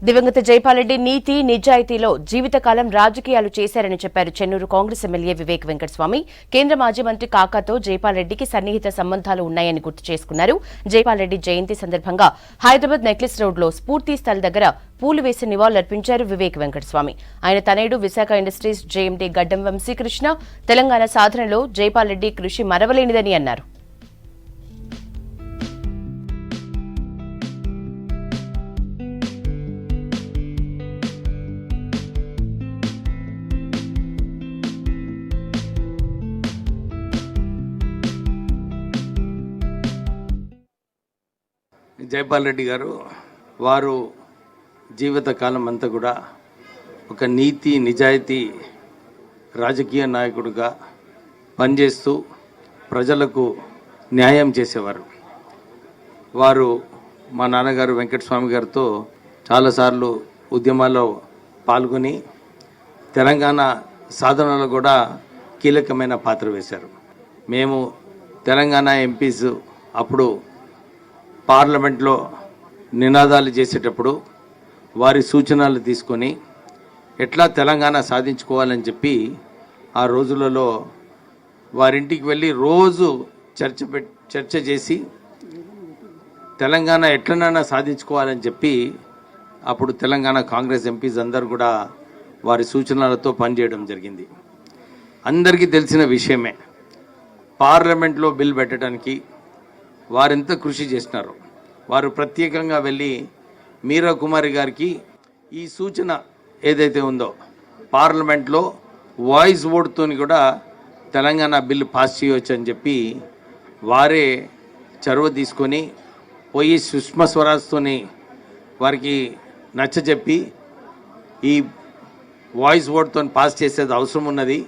దివంగత జైపాల్ రెడ్డి నీతి నిజాయితీలో జీవితకాలం రాజకీయాలు చేశారని చెప్పారు చెన్నూరు కాంగ్రెస్ ఎమ్మెల్యే వివేక్ వెంకటస్వామి. కేంద్ర మాజీ మంత్రి కాకాతో జైపాల్ రెడ్డికి సన్నిహిత సంబంధాలు ఉన్నాయని గుర్తు చేసుకున్నారు. జైపాల్ రెడ్డి జయంతి సందర్భంగా హైదరాబాద్ నెక్లెస్ రోడ్లో స్ఫూర్తి స్థల్ దగ్గర పూలు వేసి నివాళులర్పించారు వివేక్ వెంకటస్వామి. ఆయన తనయుడు విశాఖ ఇండస్ట్రీస్ జేఎండీ గడ్డం వంశీకృష్ణ తెలంగాణ సాధనలో జైపాల్ రెడ్డి కృషి మరవలేనిదని అన్నారు. జైపాల్ రెడ్డి గారు వారు జీవితకాలం అంతా కూడా ఒక నీతి నిజాయితీ రాజకీయ నాయకుడిగా పనిచేస్తూ ప్రజలకు న్యాయం చేసేవారు. వారు మా నాన్నగారు వెంకటస్వామి గారితో చాలాసార్లు ఉద్యమాల్లో పాల్గొని తెలంగాణ సాధనలో కూడా కీలకమైన పాత్ర వేశారు. మేము తెలంగాణ ఎంపీస్ అప్పుడు పార్లమెంట్లో నినాదాలు చేసేటప్పుడు వారి సూచనలు తీసుకొని ఎట్లా తెలంగాణ సాధించుకోవాలని ఆ రోజులలో వారింటికి వెళ్ళి రోజు చర్చ చేసి తెలంగాణ ఎట్లనైనా సాధించుకోవాలని అప్పుడు తెలంగాణ కాంగ్రెస్ ఎంపీస్ అందరూ కూడా వారి సూచనలతో పనిచేయడం జరిగింది. అందరికీ తెలిసిన విషయమే, పార్లమెంట్లో బిల్ పెట్టడానికి వారెంత కృషి చేసినారు. వారు ప్రత్యేకంగా వెళ్ళి మీరా కుమారి గారికి ఈ సూచన ఏదైతే ఉందో పార్లమెంట్లో వాయిస్ ఓట్తో కూడా తెలంగాణ బిల్లు పాస్ చేయవచ్చు అని వారే చొరవ తీసుకొని పోయి సుష్మా స్వరాజ్తోని వారికి నచ్చజెప్పి ఈ వాయిస్ ఓట్తో పాస్ చేసేది అవసరం ఉన్నది,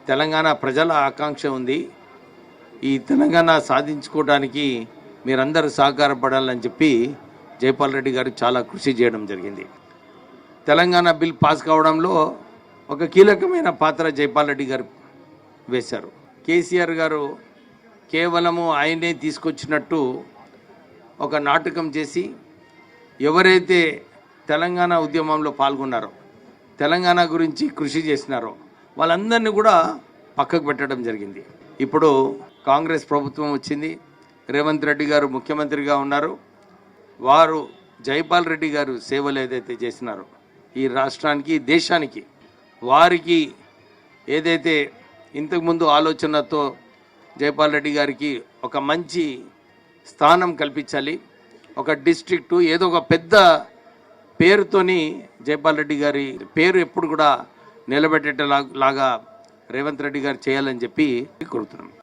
తెలంగాణ ప్రజల ఆకాంక్ష ఉంది, ఈ తెలంగాణ సాధించుకోవడానికి మీరందరూ సహకారపడాలని జైపాల్ రెడ్డి గారు చాలా కృషి చేయడం జరిగింది. తెలంగాణ బిల్ పాస్ కావడంలో ఒక కీలకమైన పాత్ర జైపాల్ రెడ్డి గారు వేశారు. కేసీఆర్ గారు కేవలము ఆయనే తీసుకొచ్చినట్టు ఒక నాటకం చేసి ఎవరైతే తెలంగాణ ఉద్యమంలో పాల్గొన్నారో, తెలంగాణ గురించి కృషి చేసినారో వాళ్ళందరినీ కూడా పక్కకు పెట్టడం జరిగింది. ఇప్పుడు కాంగ్రెస్ ప్రభుత్వం వచ్చింది, రేవంత్ రెడ్డి గారు ముఖ్యమంత్రిగా ఉన్నారు. వారు జైపాల్ రెడ్డి గారు సేవలు ఏదైతే చేసినారో ఈ రాష్ట్రానికి దేశానికి, వారికి ఏదైతే ఇంతకుముందు ఆలోచనతో జైపాల్ రెడ్డి గారికి ఒక మంచి స్థానం కల్పించాలి, ఒక డిస్ట్రిక్టు ఏదో ఒక పెద్ద పేరుతోని జైపాల్ రెడ్డి గారి పేరు ఎప్పుడు కూడా నిలబెట్టేలాగా రేవంత్ రెడ్డి గారు చేయాలని కోరుతున్నాం.